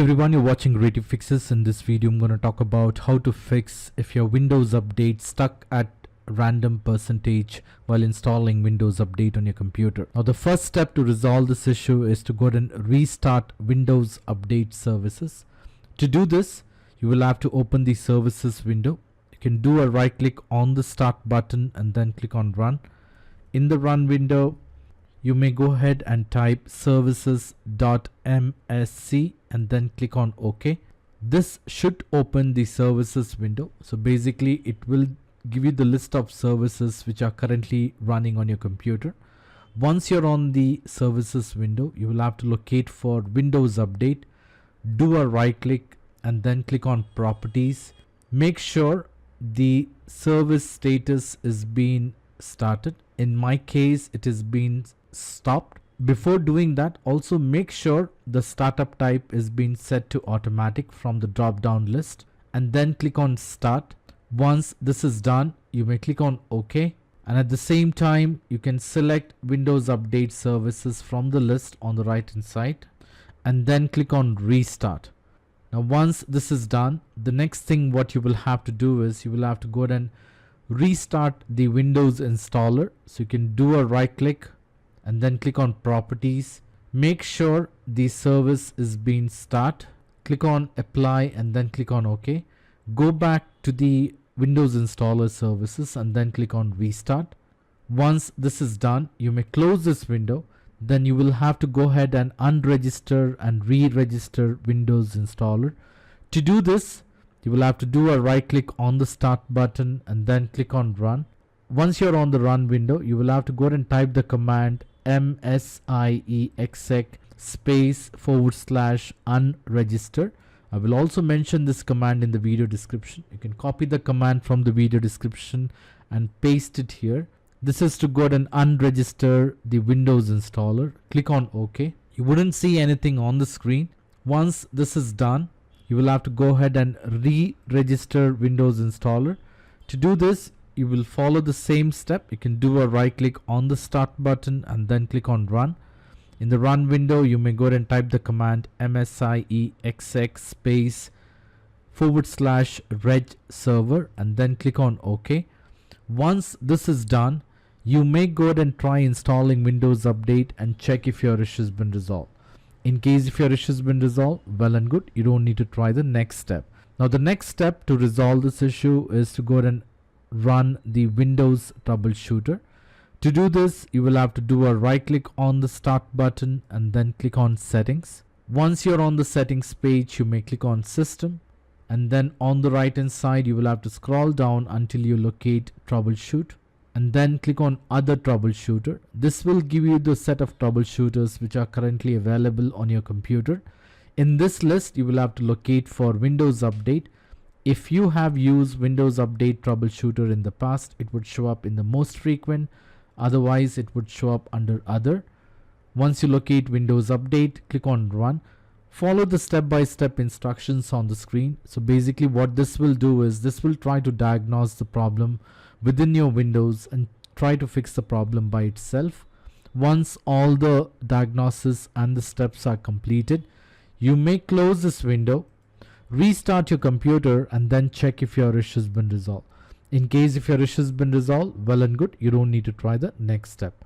everyone, you're watching Creative Fixes. In this video I'm going to talk about how to fix if your Windows update stuck at random percentage while installing Windows update on your computer. Now the first step to resolve this issue is to go ahead and restart Windows update services. To do this, you will have to open the services window. You can do a right click on the start button and then click on run. In the run window, you may go ahead and type services.msc and then click on OK. This should open the services window. So basically it will give you the list of services which are currently running on your computer. Once you're on the services window, you will have to locate for Windows Update, do a right click and then click on properties. Make sure the service status is being started. In my case, it is being stopped. Before doing that, also make sure the startup type is being set to automatic from the drop down list and then click on start. Once this is done, you may click on OK, and at the same time you can select Windows Update services from the list on the right hand side and then click on restart. Now once this is done, the next thing what you will have to do is you will have to go ahead and restart the Windows installer. So you can do a right click and then click on properties. Make sure the service is being start. Click on apply and then click on OK. Go back to the Windows installer services and then click on restart. Once this is done, you may close this window. Then you will have to go ahead and unregister and re-register Windows installer. To do this, you will have to do a right click on the start button and then click on run. Once you're on the run window, you will have to go ahead and type the command MSIEXEC /unregister. I will also mention this command in the video description. You can copy the command from the video description and paste it here. This is to go ahead and unregister the Windows installer. Click on OK. You wouldn't see anything on the screen. Once this is done, you will have to go ahead and re-register Windows installer. To do this, you will follow the same step. You can do a right click on the start button and then click on run. In the run window, you may go ahead and type the command MSIEXEC /REGSERVER and then click on OK. Once this is done, you may go ahead and try installing Windows Update and check if your issue has been resolved. In case if your issue has been resolved, well and good, you don't need to try the next step. Now the next step to resolve this issue is to go ahead and run the Windows Troubleshooter. To do this, you will have to do a right click on the start button and then click on settings. Once you're on the settings page, you may click on system and then on the right hand side you will have to scroll down until you locate troubleshoot and then click on other troubleshooter. This will give you the set of troubleshooters which are currently available on your computer. In this list, you will have to locate for Windows Update. If you have used Windows Update troubleshooter in the past, it would show up in the most frequent. Otherwise, it would show up under other. Once you locate Windows Update, click on run. Follow the step-by-step instructions on the screen. So basically what this will do is this will try to diagnose the problem within your Windows and try to fix the problem by itself. Once all the diagnosis and the steps are completed, you may close this window, restart your computer and then check if your issue has been resolved. In case if your issue has been resolved, well and good, you don't need to try the next step.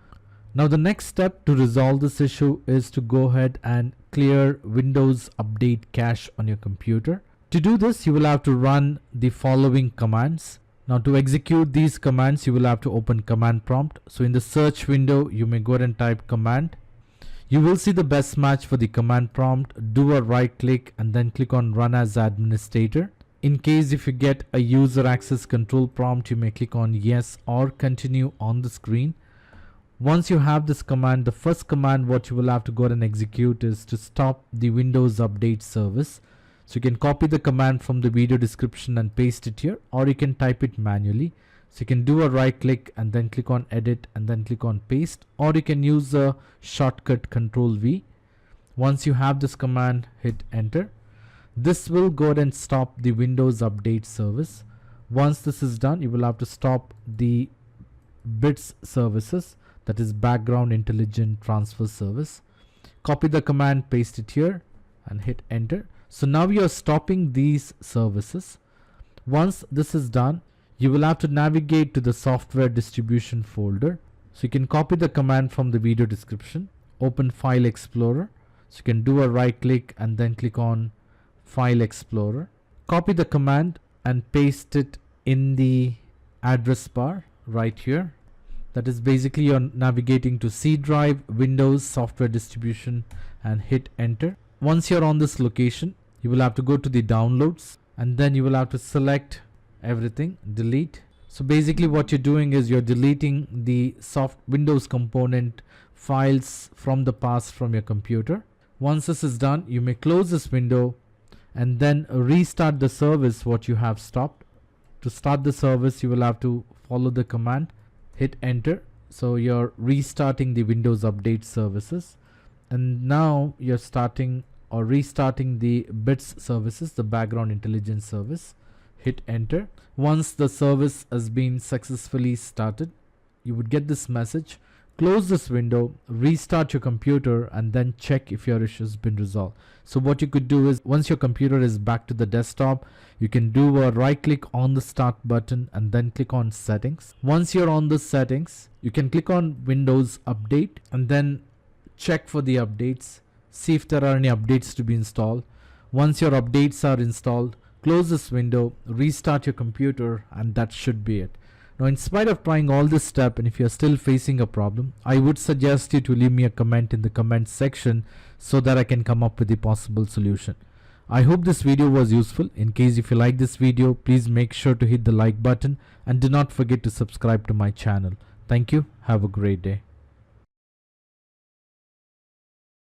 Now the next step to resolve this issue is to go ahead and clear Windows Update cache on your computer. To do this, you will have to run the following commands. Now to execute these commands, you will have to open command prompt. So in the search window, you may go ahead and type command. You will see the best match for the command prompt. Do a right click and then click on run as administrator. In case if you get a user access control prompt, you may click on yes or continue on the screen. Once you have this command, the first command what you will have to go ahead and execute is to stop the Windows Update service. So you can copy the command from the video description and paste it here, or you can type it manually. So you can do a right click and then click on edit and then click on paste, or you can use the shortcut Control V. Once you have this command, hit enter. This will go ahead and stop the Windows Update service. Once this is done, you will have to stop the bits services, that is background intelligent transfer service. Copy the command, paste it here and hit enter. So now you are stopping these services. Once this is done, you will have to navigate to the software distribution folder. So you can copy the command from the video description, open File Explorer. So you can do a right click and then click on File Explorer. Copy the command and paste it in the address bar right here. That is basically you're navigating to C drive, Windows, software distribution, and hit enter. Once you're on this location, you will have to go to the downloads and then you will have to select everything, delete. So basically what you're doing is you're deleting the Windows component files from the past from your computer. Once this is done, you may close this window and then restart the service what you have stopped. To start the service, you will have to follow the command, hit enter. So you're restarting the Windows Update services, and now you're starting or restarting the bits services, the background intelligence service. Hit enter. Once the service has been successfully started, you would get this message. Close this window, restart your computer, and then check if your issue has been resolved. So what you could do is, once your computer is back to the desktop, you can do a right click on the start button and then click on settings. Once you're on the settings, you can click on Windows Update and then check for the updates. See if there are any updates to be installed. Once your updates are installed, close this window, restart your computer, and that should be it. Now, in spite of trying all this step, and if you're still facing a problem, I would suggest you to leave me a comment in the comment section so that I can come up with the possible solution. I hope this video was useful. In case if you like this video, please make sure to hit the like button and do not forget to subscribe to my channel. Thank you. Have a great day.